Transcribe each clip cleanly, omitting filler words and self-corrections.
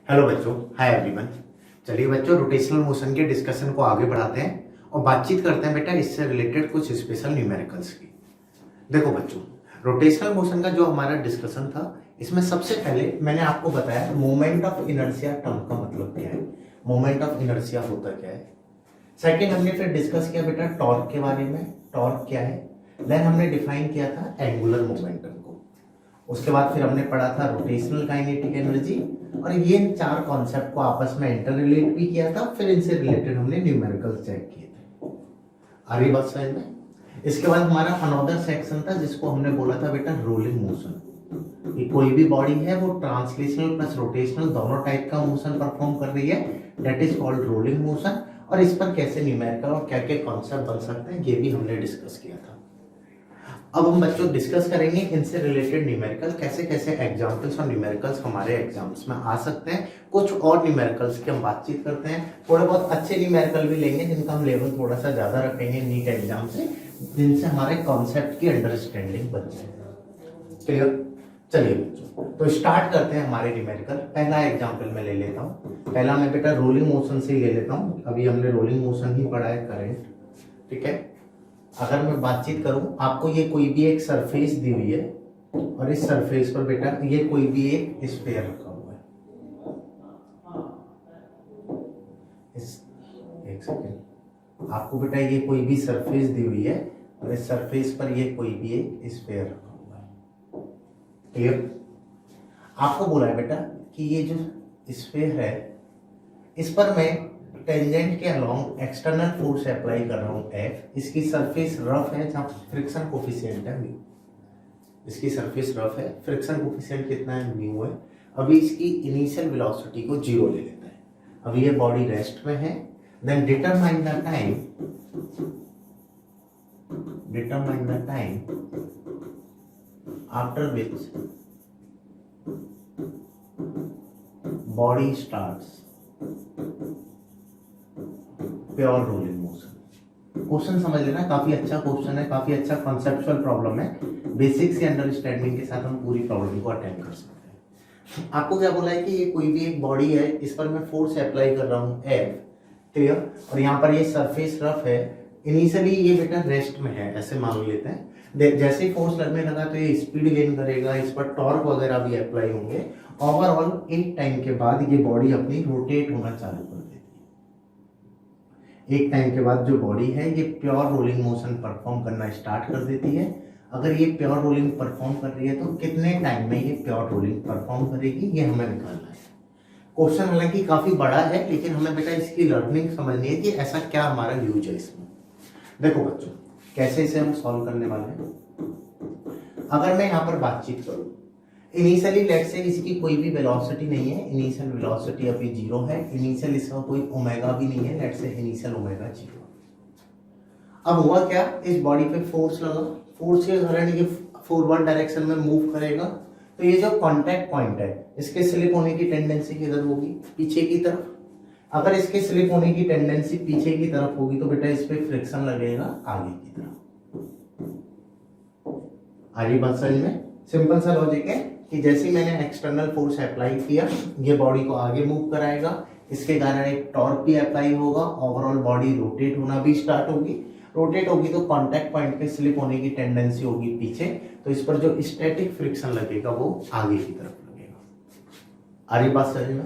Hello बच्चों, hi everyone. चलिए बच्चों, रोटेशनल मोशन के डिस्कशन को आगे बढ़ाते हैं और बातचीत करते हैं बेटा इससे रिलेटेड कुछ स्पेशल न्यूमेरिकल्स की। देखो बच्चों, रोटेशनल मोशन का जो हमारा डिस्कशन था, इसमें सबसे पहले मैंने आपको बताया मोमेंट ऑफ इनर्शिया टर्म का मतलब क्या है, मोमेंट ऑफ इनर्शिया होता क्या है। सेकंड हमने फिर डिस्कस किया बेटा टॉर्क के बारे में, टॉर्क क्या है। देन हमने डिफाइन किया था एंगुलर मोमेंटम को। उसके बाद फिर हमने पढ़ा था रोटेशनल काइनेटिक एनर्जी, और ये चार कॉन्सेप्ट को आपस में इंटर रिलेट भी किया था। फिर इनसे रिलेटेड हमने न्यूमेरिकल्स चेक किए थे। आ रही बात समझ में। इसके बाद हमारा अनदर सेक्शन था जिसको हमने बोला था बेटा रोलिंग मोशन। कि कोई भी बॉडी है वो ट्रांसलेशनल प्लस रोटेशनल दोनों टाइप का मोशन परफॉर्म कर रही है, that is called rolling motion. और इस पर कैसे न्यूमेरिकल और क्या क्या कॉन्सेप्ट बन सकते हैं ये भी हमने डिस्कस किया था। अब हम बच्चों डिस्कस करेंगे इनसे रिलेटेड न्यूमेरिकल, कैसे कैसे एग्जांपल्स और न्यूमेरिकल्स हमारे एग्जाम्स में आ सकते हैं। कुछ और न्यूमेरिकल्स की हम बातचीत करते हैं, थोड़े बहुत अच्छे न्यूमेरिकल भी लेंगे जिनका हम लेवल थोड़ा सा ज्यादा रखेंगे नीट एग्जाम से, जिनसे हमारे कॉन्सेप्ट की अंडरस्टैंडिंग बन जाए। क्लियर? चलिए बच्चों, तो स्टार्ट करते हैं हमारे न्यूमेरिकल। पहला एग्जाम्पल मैं ले लेता हूँ। पहला मैं बेटा रोलिंग मोशन से ही ले लेता हूँ। अभी हमने रोलिंग मोशन ही पढ़ा है, करंट। ठीक है, अगर मैं बातचीत करूं, आपको ये कोई भी एक सरफेस दी हुई है और इस सरफेस पर बेटा ये कोई भी एक स्फीयर रखा हुआ है। एक सेकेंड, आपको बेटा ये कोई भी सरफेस दी हुई है और इस सरफेस पर ये कोई भी एक स्फीयर रखा हुआ है। क्लियर? आपको बोला है बेटा कि ये जो स्फीयर है इस पर मैं टेंजेंट के अलोंग एक्सटर्नल फोर्स अप्लाई कर रहा हूं F। इसकी सरफेस रफ है जहां फ्रिक्शन कोफिशिएंट है म्यू। इसकी सरफेस रफ है, फ्रिक्शन कोफिशिएंट कितना है, म्यू है। अभी इसकी इनिशियल वेलोसिटी को 0 ले लेते हैं। अभी ये बॉडी रेस्ट में है। Then determine the time after which body starts pure rolling motion. Question समझ लेना, काफी अच्छा क्वेश्चन है, काफी अच्छा कॉन्सेप्चुअल प्रॉब्लम है। बेसिक से अंडरस्टैंडिंग के साथ हम पूरी प्रॉब्लम को अटेंड कर सकते हैं। आपको क्या बोला है कि ये कोई भी एक बॉडी है, इस पर मैं फोर्स अप्लाई कर रहा हूँ F। क्लियर? और यहाँ पर ये सरफेस रफ है। इनिशियली ये बेटा रेस्ट में है, ऐसे मान लेते हैं। जैसे ही फोर्स लगने लगा तो ये स्पीड गेन करेगा, इस पर टॉर्क वगैरह भी अप्लाई होंगे। ओवरऑल एक टाइम के बाद ये बॉडी अपनी रोटेट होना चालू कर देती है। एक टाइम के बाद जो बॉडी है ये प्योर रोलिंग मोशन परफॉर्म करना स्टार्ट कर देती है। अगर ये प्योर रोलिंग परफॉर्म कर रही है तो कितने टाइम में ये प्योर रोलिंग परफॉर्म करेगी, ये हमें निकालना है। क्वेश्चन हालांकि काफी बड़ा है, लेकिन हमें बेटा इसकी लर्निंग समझनी है कि ऐसा क्या हमारा यूज है इसमें। देखो बच्चों, कैसे इसे हम सॉल्व करने वाले हैं। अगर मैं यहाँ पर बातचीत करूं, इनिशियली लेट से इसकी कोई भी वेलोसिटी नहीं है, इनिशियल वेलोसिटी अभी 0 है। इनिशियल इसका कोई ओमेगा भी नहीं है, लेट से इनिशियल ओमेगा 0। अब हुआ क्या, इस बॉडी पे फोर्स लगा, फोर्स के कारण ये फॉरवर्ड डायरेक्शन में मूव करेगा। तो ये जो कांटेक्ट पॉइंट है इसके स्लिप होने की टेंडेंसी किधर होगी, पीछे की तरफ। अगर इसके स्लिप होने की टेंडेंसी पीछे की तरफ होगी तो बेटा इस पे फ्रिक्शन लगेगा आगे की तरफ। आगे बात समझ में। सिंपल सा लॉजिक है कि जैसे मैंने एक्सटर्नल फोर्स अप्लाई किया, ये बॉडी को आगे मूव कराएगा, इसके कारण एक टॉर्क भी अप्लाई होगा, ओवरऑल बॉडी रोटेट होना भी स्टार्ट होगी। रोटेट होगी तो कांटेक्ट पॉइंट पे स्लिप होने की टेंडेंसी होगी पीछे, तो इस पर जो स्टैटिक फ्रिक्शन लगेगा वो आगे की तरफ लगेगा। आ रही बात समझ में।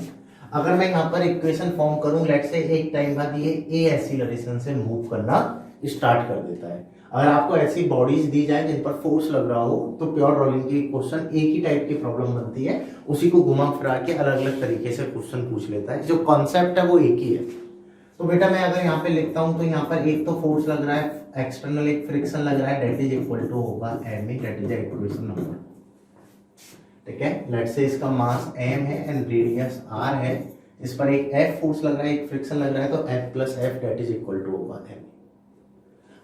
अगर मैं यहाँ पर इक्वेशन फॉर्म करूं, लेट से एक टाइम बाद ये ए एक्सीलरेशन से मूव करना स्टार्ट कर देता है। अगर आपको ऐसी बॉडीज दी जाए जिन पर फोर्स लग रहा हो तो प्योर रोलिंग की क्वेश्चन एक ही टाइप की प्रॉब्लम बनती है, उसी को घुमा फिरा के अलग अलग तरीके से क्वेश्चन पूछ लेता है। जो कॉन्सेप्ट है वो एक ही है। तो बेटा मैं अगर यहाँ पे लिखता हूँ तो यहाँ पर एक तो फोर्स लग रहा है, एक्सटर्नल एक फ्रिक्शन लग रहा है, दैट इज इक्वल टू होगा M A, that is equation number. ठीक है, लेट से इसका मास m है एंड रेडियस r है। इस पर एक F फोर्स लग रहा है, एक फ्रिक्शन लग रहा है, तो F plus F that is equal to होगा m।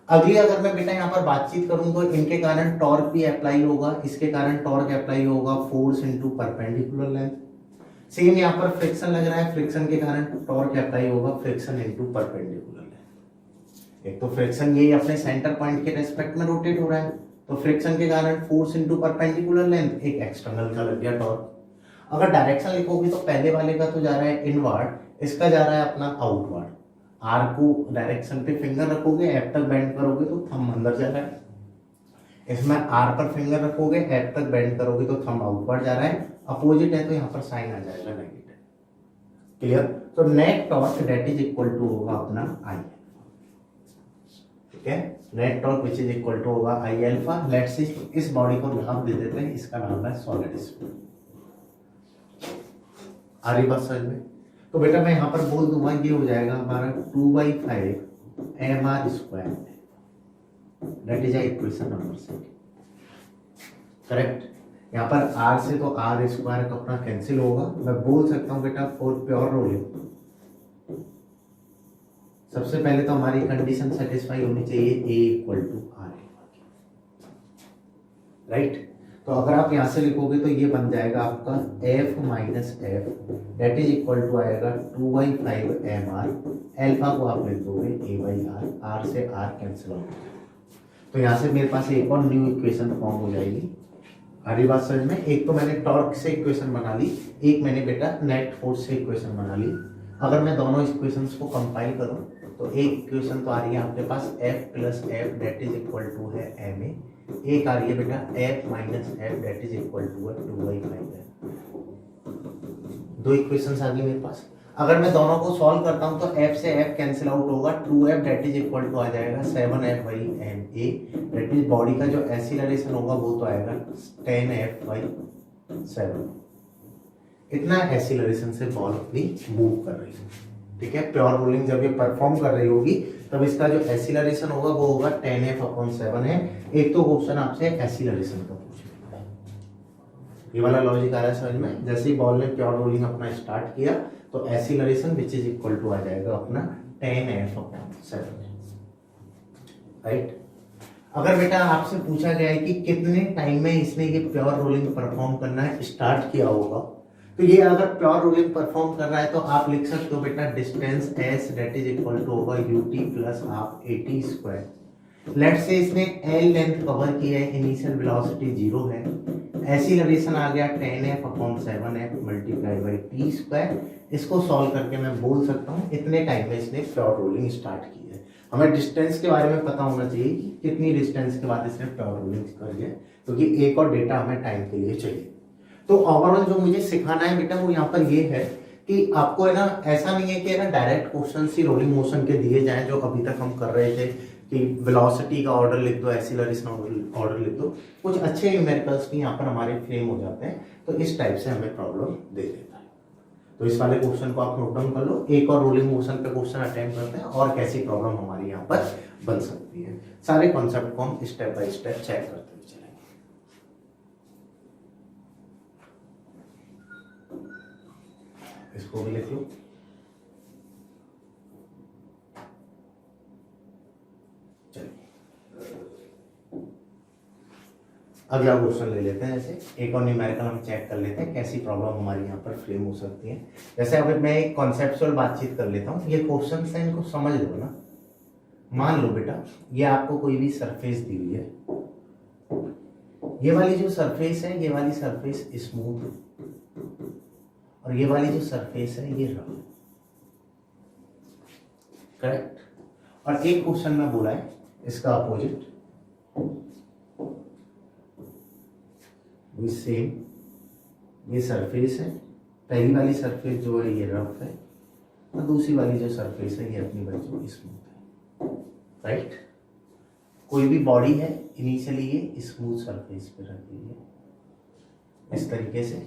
अगली अगर मैं बेटा यहाँ पर बातचीत करूं तो इनके कारण टॉर्क भी अप्लाई होगा, इसके कारण टॉर्क अप्लाई होगा, force into perpendicular length. Same यहाँ पर फ्रिक्शन लग रहा है, फ्रिक्शन के कारण टॉर्क अप्लाई होगा, फ्रिक्शन इनटू परपेंडिकुलर लेंथ। एक तो फ्रिक्शन ये अपने सेंटर पॉइंट के रेस्पेक्ट में रोटेट हो रहा है, तो फ्रिक्शन के कारण फोर्स इनटू परपेंडिकुलर लेंथ, एक एक्सटर्नल का लग गया टॉर्क। अगर डायरेक्शन लिखोगे तो पहले वाले का तो जा रहा है इनवर्ड, इसका जा रहा है अपना आउटवर्ड। आर को डायरेक्शन पे फिंगर रखोगे, एफ तक बेंड करोगे तो थंब अंदर जा रहा है। इसमें आर पर फिंगर रखोगे, एफ तक बेंड करोगे तो थंब आउटवर्ड जा रहा है। अपोजिट है तो यहाँ पर साइन आ जाएगा नेगेटिव। क्लियर? तो net torque that is equal to होगा अपना आई, ठीक है। Net torque which is equal to होगा आई अल्फा। लेट्स सी इस बॉडी को नाम दे देते हैं, इसका नाम है सॉलिड स्फीयर। आ रही बात समझ में? तो बेटा मैं यहाँ पर बोल दूंगा ये हो जाएगा हमारा 2/5 mr², that is equation number 6, correct. यहाँ पर r से तो r² का अपना कैंसिल होगा। मैं बोल सकता हूँ बेटा फॉर प्योर रोलिंग सबसे पहले तो हमारी कंडीशन सेटिस्फाई होनी चाहिए a = r, राइट। तो अगर आप यहाँ से लिखोगे तो ये बन जाएगा आपका f - f that is equal to आएगा 2/5 mr। अल्फा को आप लिख दोगे a/r, r से r कैंसिल होगा। तो यहाँ से मेरे पास एक और न्यू इक्वेशन फॉर्म हो जाएगी। आ रही बात समझ में? एक तो मैंने टॉर्क से इक्वेशन बना ली, एक मैंने बेटा नेट फोर्स से इक्वेशन बना ली। अगर मैं दोनों इक्वेशंस को कंपाइल करूं तो एक इक्वेशन तो आ रही है आपके पास f + f that is equal to है ma, एक आ रही है बेटा f - f that is equal to है 2/5 है। दो इक्वेशंस आ गई मेरे पास। अगर मैं दोनों को सॉल्व करता हूं तो f से f कैंसिल आउट होगा, 2f that is equal to आ जाएगा 7f/ma, दैट इज बॉडी का जो एक्सीलरेशन होगा वो तो आएगा 10f/7। इतना एक्सीलरेशन से बॉल अपनी मूव कर रही है, ठीक है। प्योर रोलिंग जब ये परफॉर्म कर रही होगी तब इसका जो एक्सीलरेशन होगा वो होगा 10f/7 है। एक तो क्वेश्चन आपसे एक्सीलरेशन का पूछेगा, ये वाला लॉजिक आ रहा है समझ में? जैसे ही बॉल ने प्योर रोलिंग अपना स्टार्ट किया तो acceleration which is equal to आ जाएगा अपना 10f/7, राइट। अगर बेटा आपसे पूछा गया है कि कितने टाइम में इसने ये प्योर रोलिंग परफॉर्म करना है स्टार्ट किया होगा, तो ये अगर प्योर रोलिंग परफॉर्म कर रहा है तो आप लिख सकते हो बेटा distance s that is equal to होगा ut + half at²। Let's say इसने l लेंथ कवर की है, इनिशियल वेलोसिटी 0 है, एक्सीलरेशन आ गया 10f/7f × t²। इसको सॉल्व करके मैं बोल सकता हूँ इतने टाइम में इसने प्योर रोलिंग स्टार्ट की है। हमें डिस्टेंस के बारे में पता होना चाहिए कि कितनी डिस्टेंस के बाद इसने प्योर रोलिंग करी है, क्योंकि एक और डेटा हमें टाइम के लिए चाहिए। तो ओवरऑल जो मुझे सिखाना है बेटा वो यहाँ पर ये है कि आपको है ना, ऐसा नहीं है कि है ना डायरेक्ट क्वेश्चन ही रोलिंग मोशन के दिए जाएं जो अभी तक हम कर रहे थे कि वेलोसिटी का ऑर्डर लिख दो, एक्सीलरेशन ऑर्डर लिख दो। कुछ अच्छे न्यूमेरिकल्स भी यहाँ पर हमारे फ्रेम हो जाते हैं, तो इस टाइप से हमें प्रॉब्लम दे देता है। तो इस वाले क्वेश्चन को आप नोट डाउन कर लो। एक और रोलिंग मोशन पे क्वेश्चन अटेम्प्ट करते हैं और कैसी प्रॉब्लम हमारी यहाँ पर बन सकती है। सारे कॉन्सेप्ट को हम स्टेप बाय स्टेप चेक करते हुए चलेंगे। इसको भी लिख लो। अगला क्वेश्चन ले लेते हैं। जैसे एक और न्यूमेरिकल हम चेक कर लेते हैं कैसी प्रॉब्लम हमारी यहाँ पर फ्रेम हो सकती है। जैसे अब मैं एक कॉन्सेप्चुअल बातचीत कर लेता हूँ। ये क्वेश्चन है, इनको समझ लो ना। मान लो बेटा ये आपको कोई भी सरफेस दी हुई है, ये वाली जो सरफेस है, ये वाली सरफेस स्मूथ और ये वाली जो सरफेस है ये रफ, करेक्ट। और एक क्वेश्चन में बोला है इसका अपोजिट सेम। ये सरफेस है, पहली वाली सरफेस जो है ये रफ है और दूसरी वाली जो सरफेस है ये अपनी बच्चों स्मूथ है, राइट। कोई भी बॉडी है इनिशियली ये स्मूथ सरफेस पे रहती है इस तरीके से,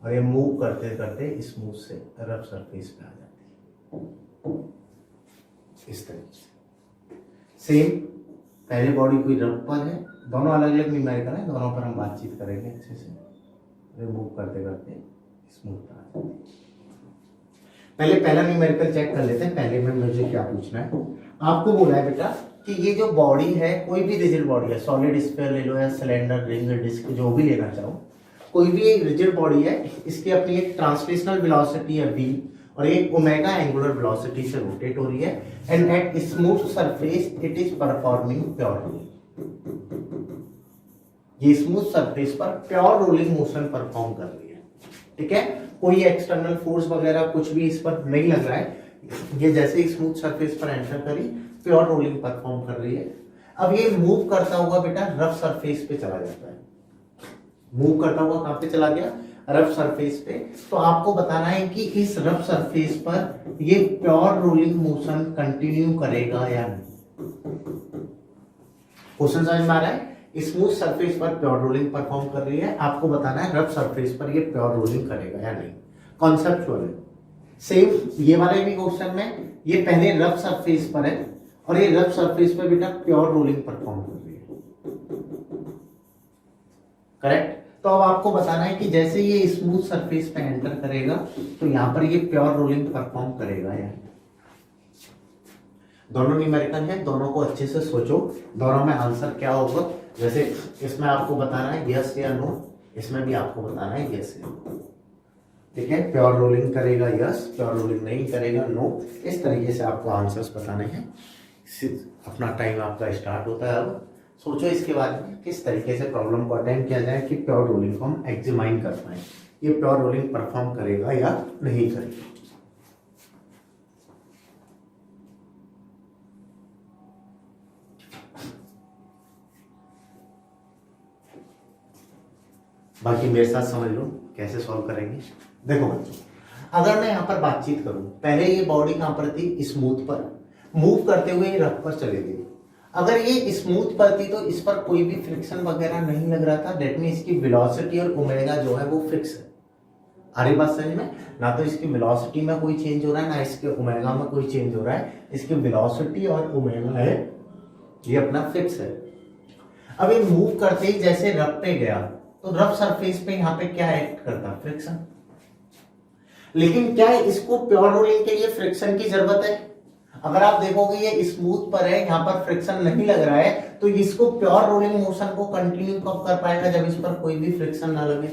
और ये मूव करते करते स्मूथ से रफ सरफेस पे आ जाती है इस तरीके से। सेम पहले बॉडी कोई रफ पर है, दोनों अलग अलग न्यूमेरिकल है, दोनों पर हम बातचीत करेंगे अच्छे से। मूव करते करते स्मूथ पर आ जाती है। पहले पहला न्यूमेरिकल चेक कर लेते हैं। पहले में मुझे क्या पूछना है, आपको बोला है बेटा कि ये जो बॉडी है, कोई भी रिजिड बॉडी है, सॉलिड स्फीयर ले लो या सिलेंडर, रिंग, डिस्क, जो भी लेना चाहो, कोई भी एक रिजिड बॉडी है, इसकी अपनी एक ट्रांसलेशनल वेलोसिटी है v और एक ओमेगा एंगुलर वेलोसिटी से रोटेट हो रही है, and at smooth surface it is performing pure rolling. ये स्मूथ सरफेस पर प्योर रोलिंग मोशन परफॉर्म कर रही है, ठीक है, कोई एक्सटर्नल फोर्स वगैरह कुछ भी इस पर नहीं लग रहा है, ये जैसे ही स्मूथ सरफेस पर एंटर करी प्योर रोलिंग परफॉर्म कर रही है। अब ये मूव करता हुआ बेटा रफ सरफेस पे चला जाता है, मूव करता हुआ कहां पे चला गया, रफ सरफेस पे। तो आपको बताना है कि इस रफ सरफेस पर ये प्योर रोलिंग मोशन कंटिन्यू करेगा या नहीं। क्वेश्चन समझ में आ रहा है, स्मूथ सरफेस पर प्योर रोलिंग परफॉर्म कर रही है, आपको बताना है रफ सरफेस पर ये प्योर रोलिंग करेगा या नहीं। कॉन्सेप्चुअल है सेम ये वाले भी क्वेश्चन में, ये पहले रफ सरफेस पर है और ये रफ सरफेस पर बेटा प्योर रोलिंग परफॉर्म कर रही है, करेक्ट। तो अब आपको बताना है कि जैसे ये स्मूथ सरफेस पे एंटर करेगा तो यहां पर ये प्योर रोलिंग परफॉर्म करेगा या नहीं। दोनों न्यूमेरिकल है, दोनों को अच्छे से सोचो, दोनों में आंसर क्या होगा। जैसे इसमें आपको बताना है यस या नो, इसमें भी आपको बताना है यस या नो, ठीक है। प्योर रोलिंग करेगा यस, प्योर रोलिंग नहीं करेगा नो, इस तरीके से आपको आंसर्स बताने हैं। अपना टाइम आपका स्टार्ट होता है। अब सोचो इसके बारे में किस तरीके से प्रॉब्लम को अटेंड किया जाए कि प्योर रोलिंग को हम एग्जामाइन कर पाए, ये प्योर रोलिंग परफॉर्म करेगा या नहीं करेगा। बाकी मेरे साथ समझ लो कैसे सॉल्व करेंगे। देखो बच्चों, अगर मैं यहाँ पर बातचीत करूं, पहले ये बॉडी कहां पर थी, स्मूथ पर, मूव करते हुए रफ पर चले गई। अगर ये स्मूथ पर थी तो इस पर कोई भी फ्रिक्शन वगैरह नहीं लग रहा था, डेट मीन इसकी वेलोसिटी और ओमेगा जो है वो फिक्स है। आ रही बात समझ में, ना तो इसकी वेलोसिटी में कोई चेंज हो रहा है ना इसके ओमेगा में कोई चेंज हो रहा है, इसकी वेलोसिटी और ओमेगा है ये अपना फिक्स है। अब ये मूव करते ही जैसे रफ पे गया तो रफ सरफेस पे यहाँ पे क्या एक्ट करता, फ्रिक्शन। लेकिन क्या इसको प्योर रोलिंग के लिए फ्रिक्शन की जरूरत है? अगर आप देखोगे ये स्मूथ पर है, यहाँ पर फ्रिक्शन नहीं लग रहा है, तो इसको प्योर रोलिंग मोशन को कंटिन्यू कब कर पाएगा, जब इस पर कोई भी फ्रिक्शन ना लगे।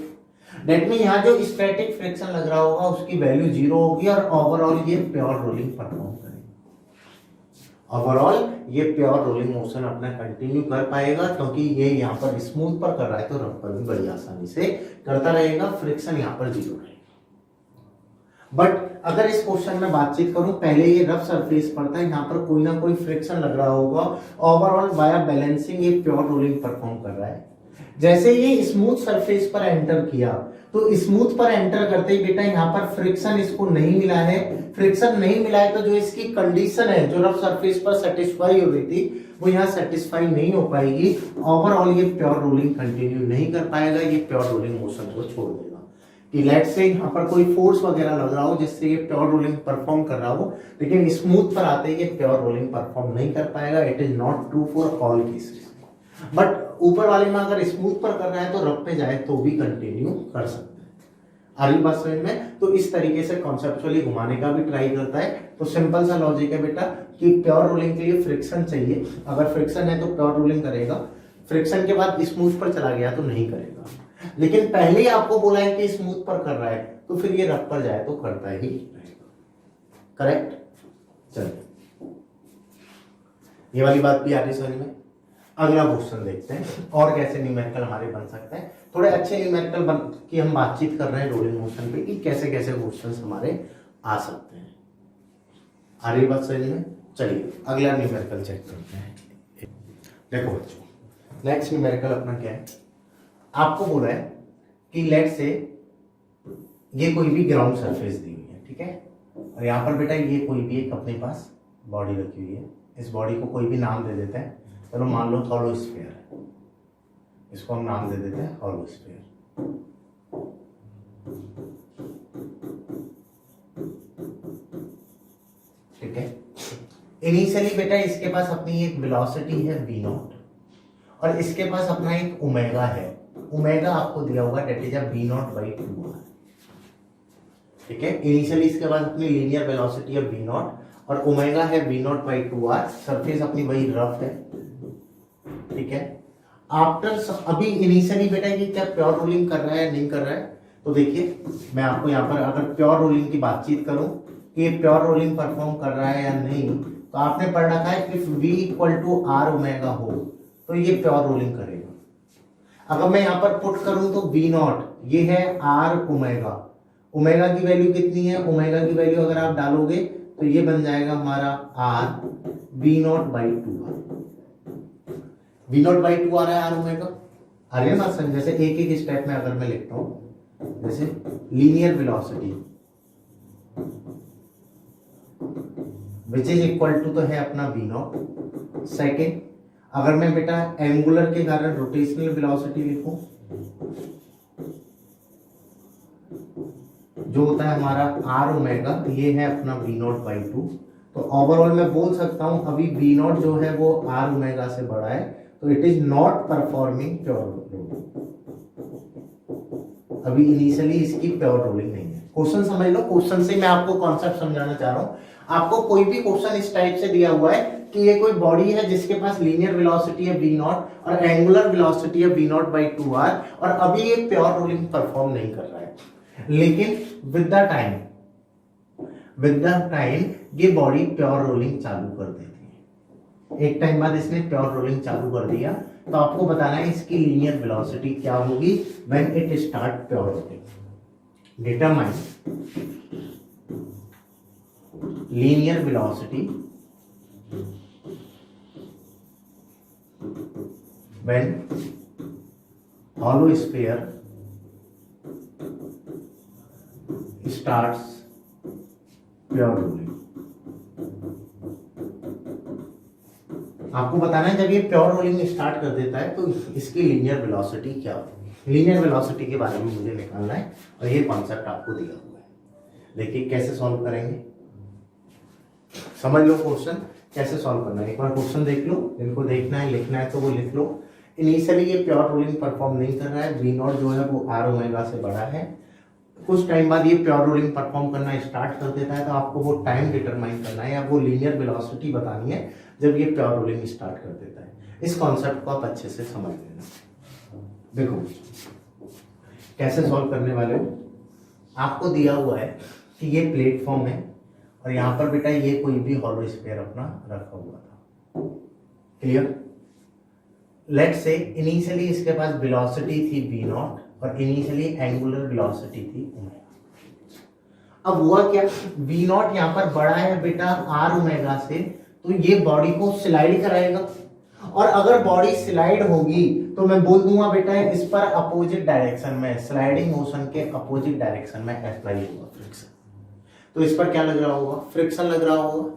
डेट मीन यहाँ जो स्टैटिक फ्रिक्शन लग रहा होगा उसकी वैल्यू 0 होगी और ओवरऑल ये प्योर रोलिंग परफॉर्म करेगा। ओवरऑल ये प्योर रोलिंग मोशन अपना कंटिन्यू कर पाएगा, क्योंकि ये यहाँ पर स्मूथ पर कर रहा है तो रफ पर भी बड़ी आसानी से करता रहेगा, फ्रिक्शन यहाँ पर 0 रहेगा। बट अगर इस क्वेश्चन में बातचीत करूं, पहले ये रफ सरफेस पर था, यहाँ पर कोई ना कोई फ्रिक्शन लग रहा होगा, ओवरऑल वाया बैलेंसिंग ये प्योर रोलिंग परफॉर्म कर रहा है। जैसे ये स्मूथ सरफेस पर एंटर किया तो स्मूथ पर एंटर करते ही बेटा यहाँ पर फ्रिक्शन इसको नहीं मिला है, फ्रिक्शन नहीं मिला है तो जो इसकी कंडीशन है जो रफ सरफेस पर सेटिस्फाई हो रही थी वो यहाँ सेटिस्फाई नहीं हो पाएगी। ओवरऑल ये प्योर रोलिंग कंटिन्यू नहीं कर पाएगा, ये प्योर रोलिंग मोशन को छोड़ देगा। कि लेट्स से यहाँ पर कोई फोर्स वगैरह लग रहा हो जिससे ये प्योर रोलिंग परफॉर्म कर रहा हो, लेकिन स्मूथ पर आते ही ये प्योर रोलिंग परफॉर्म नहीं कर पाएगा। It is not true for all cases. But ऊपर वाले में अगर स्मूथ पर कर रहा है तो रफ पे जाए तो भी कंटिन्यू कर सकते हैं। आ रही बात समझ में? तो इस तरीके से कॉन्सेप्चुअली घुमाने का भी ट्राई करता है। तो सिंपल सा लॉजिक है बेटा कि प्योर रोलिंग के लिए फ्रिक्शन चाहिए, अगर फ्रिक्शन है तो प्योर रोलिंग करेगा, फ्रिक्शन के बाद स्मूथ पर चला गया तो नहीं करेगा। लेकिन पहले ही आपको बोला है कि स्मूथ पर कर रहा है तो फिर ये रफ पर जाए तो करता ही रहेगा। करेक्ट? चलिए, ये वाली बात भी आ रही समझ में। अगला क्वेश्चन देखते हैं और कैसे न्यूमेरिकल हमारे बन सकते हैं। थोड़े अच्छे न्यूमेरिकल बन की हम बातचीत कर रहे हैं रोलिंग मोशन पे कि कैसे कैसे क्वेश्चन हमारे आ सकते हैं। आ रही बात समझ में? चलिए अगला न्यूमेरिकल चेक करते हैं। देखो बच्चों, नेक्स्ट न्यूमेरिकल अपना क्या है, आपको बोला है कि लेट से ये कोई भी ग्राउंड सरफेस दी हुई है, ठीक है, और यहाँ पर बेटा ये कोई भी एक अपने पास बॉडी रखी हुई है। इस बॉडी को कोई भी नाम दे देते हैं, चलो मान लो हॉलो स्फीयर है, इसको हम नाम दे देते हैं हॉलो स्फीयर। ठीक है, इनिशियली बेटा इसके पास अपनी एक वेलोसिटी है v0 और इसके पास अपना एक ओमेगा है, ओमेगा आपको दिया होगा डेट इज v0/2r। ठीक है, इनिशियली इसके पास अपनी लीनियर वेलोसिटी है v0 और ओमेगा है v0/2r, सरफेस अपनी वही रफ है। ठीक है, आफ्टर अभी इनिशियली बेटा ये क्या प्योर रोलिंग कर रहा है नहीं कर रहा है, तो देखिए मैं आपको यहाँ पर अगर प्योर रोलिंग की बातचीत करूं कि ये प्योर रोलिंग परफॉर्म कर रहा है या नहीं, तो आपने पढ़ रखा है इफ v = r ओमेगा हो तो ये प्योर रोलिंग करेगा। अगर मैं यहाँ पर पुट करूं तो v0 ये है r ओमेगा ओमेगा की वैल्यू कितनी है, ओमेगा की वैल्यू अगर आप डालोगे तो ये बन जाएगा हमारा r v not by two r, v not by two आ रहा है आर ओमेगा। आ रही है बात समझ? जैसे एक एक स्टेप में अगर मैं लिखता हूं, जैसे linear velocity which is equal to तो है अपना वी नॉट। सेकेंड, अगर मैं बेटा एंगुलर के कारण रोटेशनल वेलोसिटी लिखूं जो होता है हमारा आर ओमेगा, ये है अपना वी नॉट बाई टू। तो ओवरऑल मैं बोल सकता हूं अभी वी नॉट जो है वो आर ओमेगा से बड़ा है, तो it is not performing pure rolling. अभी इनिशियली इसकी प्योर रोलिंग नहीं है। क्वेश्चन समझ लो, क्वेश्चन से मैं आपको कॉन्सेप्ट समझाना चाह रहा हूं। आपको कोई भी क्वेश्चन इस टाइप से दिया हुआ है कि ये कोई बॉडी है जिसके पास लीनियर वेलोसिटी है वी नॉट और एंगुलर वेलोसिटी है V not by two R, और अभी ये प्योर रोलिंग परफॉर्म नहीं कर रहा है, लेकिन विद द टाइम ये बॉडी प्योर रोलिंग चालू कर देती है। एक टाइम बाद इसने प्योर रोलिंग चालू कर दिया, तो आपको बताना है इसकी लीनियर वेलोसिटी क्या होगी when it start pure rolling. Determine linear velocity when hollow sphere starts pure rolling। आपको बताना है जब ये प्योर रोलिंग स्टार्ट कर देता है तो इसकी लीनियर वेलोसिटी क्या होगी। लीनियर वेलोसिटी के बारे में मुझे निकालना है और ये कॉन्सेप्ट आपको दिया हुआ है। देखिए कैसे सॉल्व करेंगे, समझ लो क्वेश्चन कैसे सॉल्व करना है। एक बार क्वेश्चन देख लो, इनको देखना है लिखना है तो वो लिख लो। इनिशियली ये प्योर रोलिंग परफॉर्म नहीं कर रहा है, वी नॉट जो है वो आर ओमेगा से बड़ा है। कुछ टाइम बाद ये प्योर रोलिंग परफॉर्म करना स्टार्ट कर देता है, तो आपको वो टाइम डिटरमाइन करना है या वो लीनियर वेलोसिटी बतानी है जब ये प्योर रोलिंग स्टार्ट कर देता है। इस कॉन्सेप्ट को आप अच्छे से समझ लेना। देखो कैसे सॉल्व करने वाले हो, आपको दिया हुआ है कि ये प्लेटफॉर्म है और यहाँ पर बेटा ये कोई भी हॉलो स्फीयर अपना रखा हुआ था। क्लियर? लेट्स से इनिशियली इसके पास वेलोसिटी थी v नॉट और इनिशियली एंगुलर वेलोसिटी थी ओमेगा। अब हुआ क्या, v नॉट यहाँ पर बड़ा है बेटा r ओमेगा से, तो ये बॉडी को स्लाइड कराएगा, और अगर बॉडी स्लाइड होगी तो मैं बोल दूंगा बेटा इस पर अपोजिट डायरेक्शन में, स्लाइडिंग मोशन के अपोजिट डायरेक्शन में अप्लाई होगा फ्रिक्शन। तो इस पर क्या लग रहा होगा, फ्रिक्शन लग रहा होगा।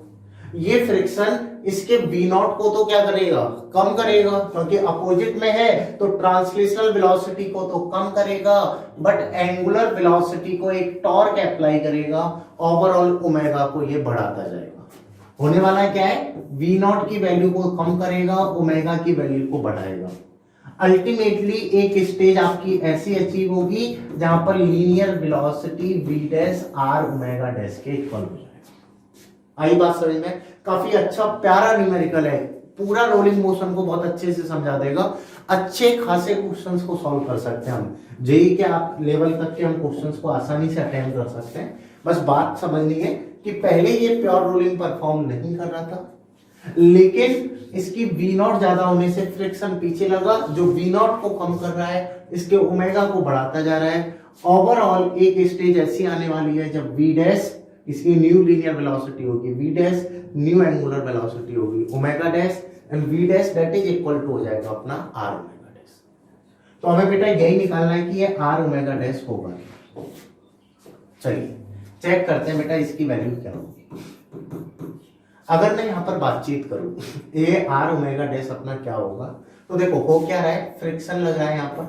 ये फ्रिक्शन इसके v नॉट को तो क्या करेगा, कम करेगा, क्योंकि अपोजिट में है तो ट्रांसलेशनल वेलोसिटी को तो कम करेगा, बट एंगुलर वेलोसिटी को एक टॉर्क अप्लाई करेगा, ओवरऑल ओमेगा को ये बढ़ाता जाएगा। होने वाला क्या है, v नॉट की वैल्यू को कम करेगा, ओमेगा की वैल्यू को बढ़ाएगा। अल्टीमेटली एक स्टेज आपकी ऐसी अचीव होगी जहां पर linear velocity v dash r omega dash के इक्वल हो जाएगा। आई बात समझ में? काफी अच्छा प्यारा न्यूमेरिकल है, पूरा रोलिंग मोशन को बहुत अच्छे से समझा देगा। अच्छे खासे क्वेश्चंस को सॉल्व कर सकते हैं हम, जेई के आप लेवल तक के हम क्वेश्चंस को आसानी से अटेम्प्ट कर सकते हैं। बस बात समझनी है कि पहले ये प्योर रोलिंग परफॉर्म नहीं कर रहा था, लेकिन इसकी v नॉट ज्यादा होने से फ्रिक्शन पीछे लगा, जो v नॉट को कम कर रहा है इसके ओमेगा को बढ़ाता जा रहा है। ओवरऑल एक स्टेज ऐसी आने वाली है जब v डैश इसकी न्यू लीनियर वेलोसिटी होगी, v dash new angular velocity होगी omega dash, and v dash that is equal to हो जाएगा अपना r ओमेगा डैश। तो हमें बेटा यही निकालना है कि ये r ओमेगा डैश होगा। चलिए चेक करते हैं बेटा इसकी वैल्यू क्या होगी। अगर मैं यहाँ पर बातचीत करूं ये r ओमेगा डैश अपना क्या होगा, तो देखो हो क्या रहा है, फ्रिक्शन लग रहा है यहाँ पर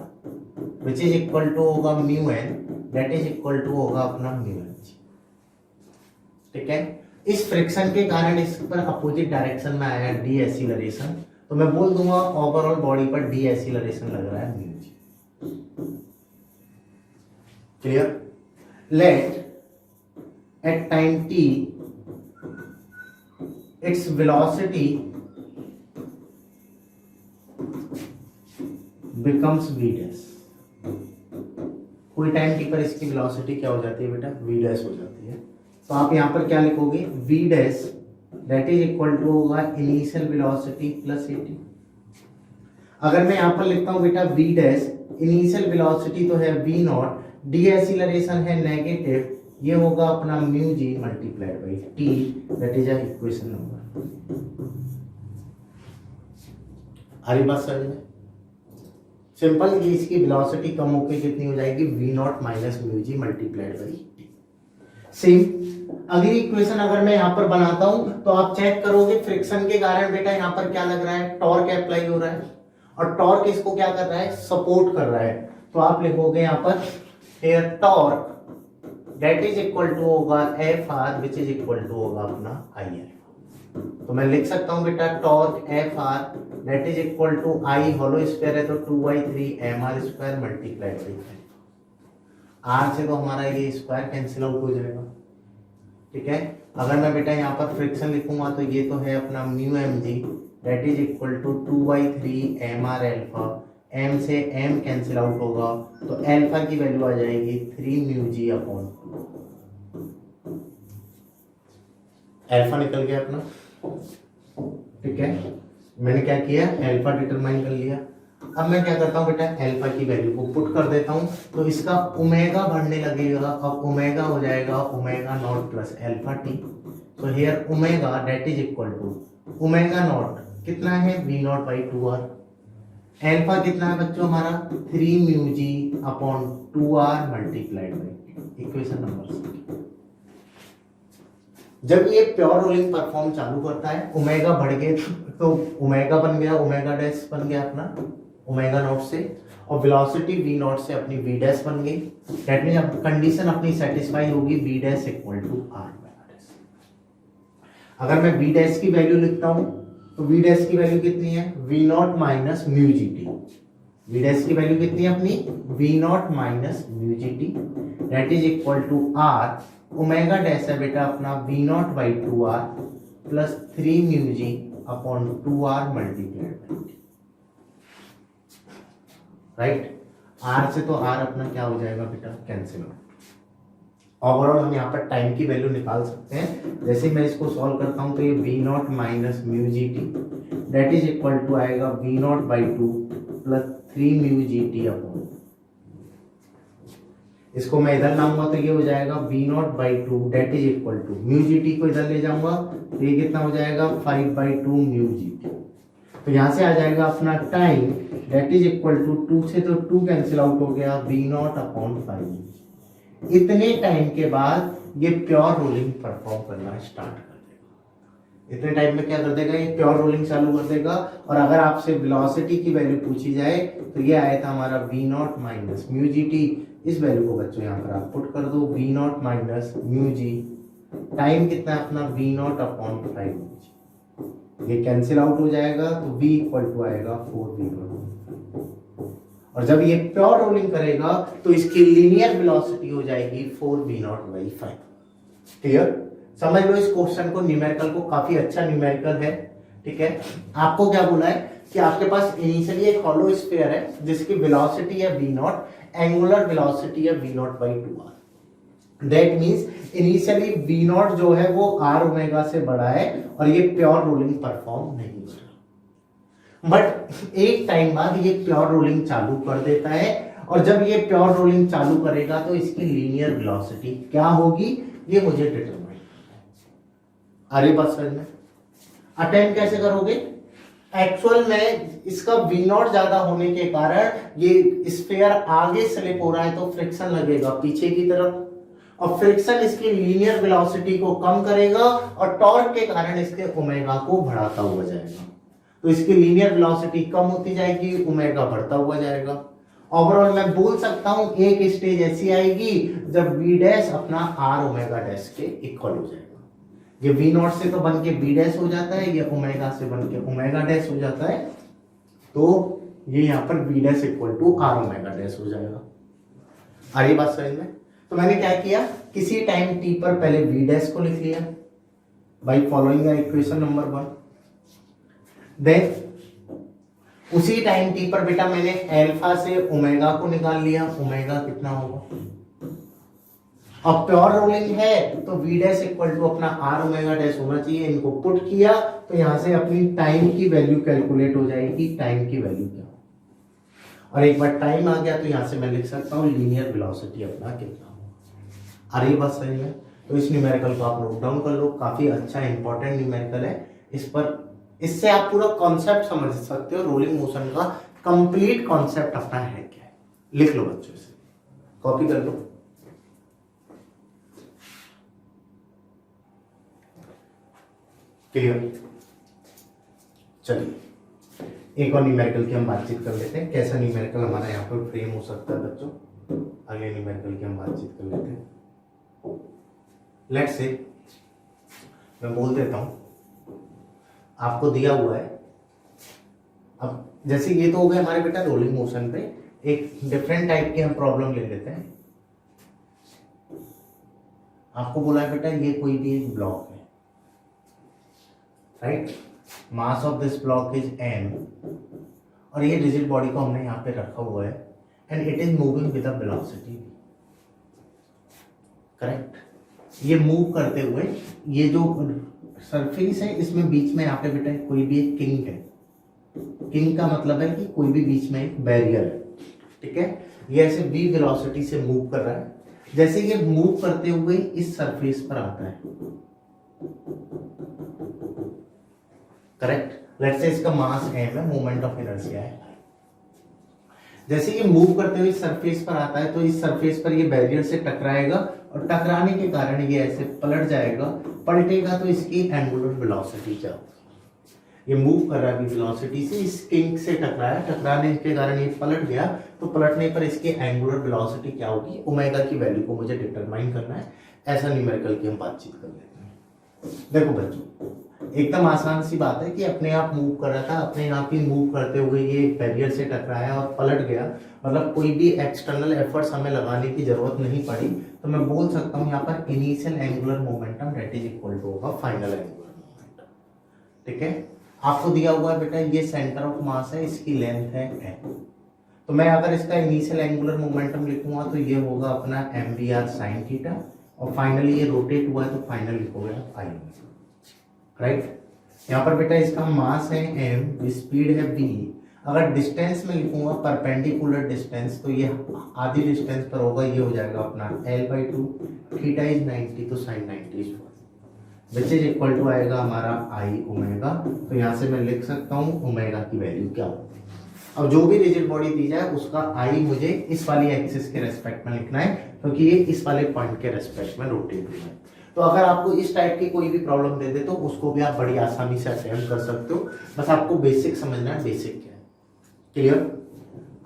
विच इज इक्वल टू होगा mu N, that is equal to होगा अपना म्यू एन। ठीक है, इस फ्रिक्शन के कारण इस पर अपोजिट डायरेक्शन में आया डी एसिलरेशन, तो मैं बोल दूंगा ओवरऑल बॉडी पर डी एसिलरेशन लग रहा है mu G. Clear? Let at time t its velocity becomes v dash। कोई टाइम t पर इसकी वेलोसिटी क्या हो जाती है बेटा, v डैश हो जाती है। तो आप यहां पर क्या लिखोगे, v dash that is equal to होगा इनिशियल वेलोसिटी प्लस at। अगर मैं यहां पर लिखता हूं बेटा v डैश, इनिशियल वेलोसिटी तो है v नॉट, डीएसिलरेशन है नेगेटिव, ये होगा अपना mu ji multiplied by t, that is equation number. आ रही बात समझ में? सिंपल, ये इसकी वेलोसिटी कम होकर कितनी हो जाएगी, V not minus mu ji multiplied by T. Same अगली इक्वेशन अगर मैं यहाँ पर बनाता हूं तो आप चेक करोगे फ्रिक्शन के कारण बेटा यहाँ पर क्या लग रहा है, टॉर्क अप्लाई हो रहा है, और टॉर्क इसको क्या कर रहा है, सपोर्ट कर रहा है। तो आप लिखोगे यहाँ पर here torque that is equal to होगा f r which is equal to होगा अपना आई आर। तो मैं लिख सकता हूँ बेटा torque F R that is equal to I hollow square है तो 2/3 M R square multiplied by R से तो हमारा ये स्क्वायर कैंसिल आउट हो जाएगा। ठीक है, अगर मैं बेटा यहाँ पर फ्रिक्शन लिखूंगा तो ये तो है अपना mu M G that is equal to 2/3 M R alpha, M से एम कैंसिल आउट होगा तो एल्फा की वैल्यू आ जाएगी 3 म्यू जी अपॉन 2। एल्फा निकल गया अपना। ठीक है, मैंने क्या किया, एल्फा डिटरमाइन कर लिया। अब मैं क्या करता हूँ बेटा, एल्फा की वैल्यू को पुट कर देता हूँ तो इसका ओमेगा बढ़ने लगेगा। अब ओमेगा हो जाएगा omega naught plus alpha t. तो here omega that is equal to omega naught कितना है, V not by 2r। Alpha कितना है बच्चों हमारा 3 mu G upon 2r multiplied by equation number 6। जब ये प्योर रोलिंग परफॉर्म चालू करता है, ओमेगा बढ़ गए तो ओमेगा बन गया, ओमेगा डैश बन गया अपना ओमेगा नॉट से, और वेलोसिटी वी नॉट से अपनी वी डैश बन गई। दैट मींस अब कंडीशन अपनी सेटिस्फाई होगी, V dash equal to R omega dash. अगर मैं वी डैश की वैल्यू लिखता हूं तो वी डैश की वैल्यू कितनी है, V not minus mu ji T. V dash की वैल्यू कितनी है अपनी, V not minus mu G T that is equal to R. Omega dash है बेटा अपना V not by 2r plus 3 mu G upon 2r multiplied by T. Right, r से तो r अपना क्या हो जाएगा बेटा, कैंसिल आउट। ओवरऑल हम यहाँ पर टाइम की वैल्यू निकाल सकते हैं। जैसे मैं इसको सॉल्व करता हूँ तो ये v not minus mu G T that is equal to आएगा v not by 2 plus 3 mu ji t upon, इसको मैं इधर लाऊंगा तो ये हो जाएगा v not by 2 that is equal to mu ji t को इधर ले जाऊंगा तो ये कितना हो जाएगा 5/2 म्यू जी टी। तो यहाँ से आ जाएगा अपना time that is equal to 2 से तो 2 कैंसिल आउट हो गया, वी नॉट अपॉन 5। इतने टाइम के बाद ये प्योर रोलिंग परफॉर्म करना स्टार्ट कर देगा। इतने टाइम में क्या कर देगा, ये प्योर रोलिंग चालू कर देगा। और अगर आपसे वेलोसिटी की वैल्यू पूछी जाए तो ये आया था हमारा V not minus mu ji T. इस वैल्यू को बच्चों यहाँ पर आप पुट कर दो, V not minus mu G, time कितना है अपना वी नॉट अपॉन 5। ये कैंसिल आउट हो जाएगा तो v इक्वल टू आएगा 4v नॉट। और जब ये प्योर रोलिंग करेगा तो इसकी लीनियर वेलोसिटी हो जाएगी 4v नॉट बाई 5। क्लियर, समझ लो इस क्वेश्चन को, न्यूमेरिकल को, काफी अच्छा न्यूमेरिकल है। ठीक है, आपको क्या बोला है कि आपके पास इनिशियली एक हॉलो स्फीयर है जिसकी वेलोसिटी है v नॉट, एंगुलर वेलोसिटी है v not by 2r। That means initially v not जो है वो r ओमेगा से बड़ा है और ये प्योर रोलिंग परफॉर्म नहीं कर रहा। बट एक टाइम बाद ये प्योर रोलिंग चालू कर देता है, और जब ये प्योर रोलिंग चालू करेगा तो इसकी लीनियर वेलोसिटी क्या होगी ये मुझे डिटरमाइन करना है। अरे बात समझ में? अटेम्प्ट कैसे करोगे, एक्चुअल में इसका वी नॉट ज्यादा होने के कारण ये स्फीयर आगे स्लिप हो रहा है तो फ्रिक्शन लगेगा पीछे की तरफ, और फ्रिक्शन इसकी लीनियर वेलोसिटी को कम करेगा और टॉर्क के कारण इसके ओमेगा को बढ़ाता हुआ जाएगा। तो इसकी लीनियर वेलोसिटी कम होती जाएगी, ओमेगा बढ़ता हुआ जाएगा। ओवरऑल मैं बोल सकता हूं एक स्टेज ऐसी आएगी जब v डैश अपना r ओमेगा डैश के इक्वल हो जाएगा। ये v नॉट से तो बन के v डैश हो जाता है, ये ओमेगा से बन के ओमेगा डैश हो जाता है, तो ये यहाँ पर v dash equal to r omega dash हो जाएगा। आ रही बात समझ में? तो मैंने क्या किया, किसी टाइम t पर पहले v डैश को लिख लिया by following the equation number 1। Then उसी टाइम t पर बेटा मैंने अल्फा से ओमेगा को निकाल लिया, ओमेगा कितना होगा। अब प्योर रोलिंग है तो v डैश इक्वल टू अपना r ओमेगा डैश होना चाहिए। इनको पुट किया तो यहां से अपनी टाइम की वैल्यू कैलकुलेट हो जाएगी, टाइम की वैल्यू क्या। और एक बार टाइम आ गया तो यहाँ से मैं लिख सकता हूँ लीनियर वेलोसिटी अपना कितना होगा। आ रही बात सही है? तो इस न्यूमेरिकल को आप नोट डाउन कर लो, काफी अच्छा इंपॉर्टेंट न्यूमेरिकल है। इस पर इससे आप पूरा कॉन्सेप्ट समझ सकते हो, रोलिंग मोशन का कंप्लीट कॉन्सेप्ट अपना है क्या है। लिख लो बच्चों, इसे कॉपी कर लो। क्लियर? चलिए एक और न्यूमेरिकल की हम बातचीत कर लेते हैं। कैसा न्यूमेरिकल हमारा यहाँ पर फ्रेम हो सकता है बच्चों, अगले न्यूमेरिकल की हम बातचीत कर लेते हैं। लेट्स से मैं बोल देता हूं, आपको दिया हुआ है, अब जैसे ये तो हो गया हमारे बेटा रोलिंग मोशन पे। एक डिफरेंट टाइप की हम प्रॉब्लम ले लेते हैं। आपको बोला है बेटा ये कोई भी एक ब्लॉक है, right? Mass of this block is m और ये रिजिड बॉडी को हमने यहाँ पे रखा हुआ है and it is moving with a velocity, correct? ये मूव करते हुए ये जो सरफेस है इसमें बीच में यहाँ पे बेटा कोई भी एक किंक है। किंक का मतलब है कि कोई भी बीच में एक बैरियर है, ठीक है? ये ऐसे v वेलोसिटी से मूव कर रहा है। जैसे ये मूव करते हुए इस सरफेस पर आता है, करेक्ट? लेट्स से इसका मास m है, मोमेंट ऑफ इनर्शिया है। जैसे ये मूव करते हुए सरफेस पर आता है तो इस सरफेस पर ये बैरियर से टकराएगा और टकराने के कारण ये ऐसे पलट जाएगा। पलटेगा तो इसकी एंगुलर वेलोसिटी क्या होगी? ये मूव कर रहा है वेलोसिटी से, इस किंक से टकराया, टकराने के कारण ये पलट गया, तो पलटने पर इसकी एंगुलर वेलोसिटी क्या होगी? ओमेगा की वैल्यू को मुझे डिटरमाइन करना है। ऐसा न्यूमेरिकल की हम बातचीत कर लेते हैं। देखो बच्चों, एकदम आसान सी बात है कि अपने आप मूव कर रहा था, अपने आप ही मूव करते हुए ये बैरियर से टकराया और पलट गया, मतलब कोई भी एक्सटर्नल एफर्ट्स हमें लगाने की जरूरत नहीं पड़ी। तो मैं बोल सकता हूँ यहाँ पर initial angular momentum that is equal to होगा फाइनल एंगुलर मोमेंटम, ठीक है? आपको दिया हुआ है बेटा ये सेंटर ऑफ मास है, इसकी लेंथ है m। तो मैं अगर इसका इनिशियल एंगुलर मोमेंटम लिखूंगा तो ये होगा अपना mvr sin थीटा, और फाइनली ये रोटेट हुआ है तो फाइनल लिखोगे आप i, राइट? यहाँ पर बेटा इसका मास है m, स्पीड है v। अगर डिस्टेंस में लिखूंगा परपेंडिकुलर डिस्टेंस तो ये आधी डिस्टेंस पर होगा, ये हो जाएगा अपना l/2, थीटा इज 90 तो sin 90 is 4 which is equal to आएगा हमारा i ओमेगा। तो यहाँ से मैं लिख सकता हूँ ओमेगा की वैल्यू क्या होगी। अब जो भी रिजिड बॉडी दी जाए उसका i मुझे इस वाली एक्सिस के रेस्पेक्ट में लिखना है, क्योंकि ये इस वाले पॉइंट के रेस्पेक्ट में रोटेट हुआ है। तो अगर आपको इस टाइप की कोई भी प्रॉब्लम दे दे तो उसको भी आप बड़ी आसानी से अटेम्प्ट कर सकते हो। बस आपको बेसिक समझना है, बेसिक क्या है। क्लियर?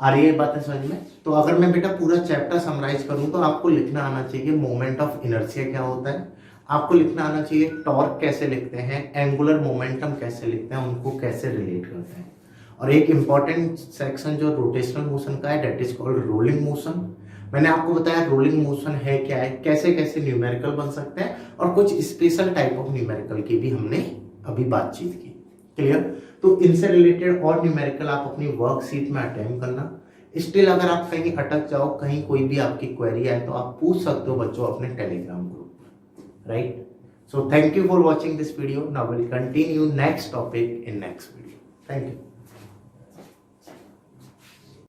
आ रही है बातें समझ में? तो अगर मैं बेटा पूरा चैप्टर समराइज करूं तो आपको लिखना आना चाहिए मोमेंट ऑफ इनर्शिया क्या होता है, आपको लिखना आना चाहिए टॉर्क कैसे लिखते हैं, एंगुलर मोमेंटम कैसे लिखते हैं, उनको कैसे रिलेट करते हैं, और एक इंपॉर्टेंट सेक्शन जो रोटेशनल मोशन का है that is called rolling motion. मैंने आपको बताया रोलिंग मोशन है क्या है, कैसे कैसे न्यूमेरिकल बन सकते हैं, और कुछ स्पेशल टाइप ऑफ न्यूमेरिकल की भी हमने अभी बातचीत की। क्लियर? तो इनसे रिलेटेड और न्यूमेरिकल आप अपनी वर्कशीट में अटेम्प्ट करना। स्टिल अगर आप कहीं अटक जाओ, कहीं कोई भी आपकी क्वेरी आए तो आप पूछ सकते हो बच्चों अपने टेलीग्राम ग्रुप में, right? So thank you for watching this video. Now will continue next topic in next video. Thank you.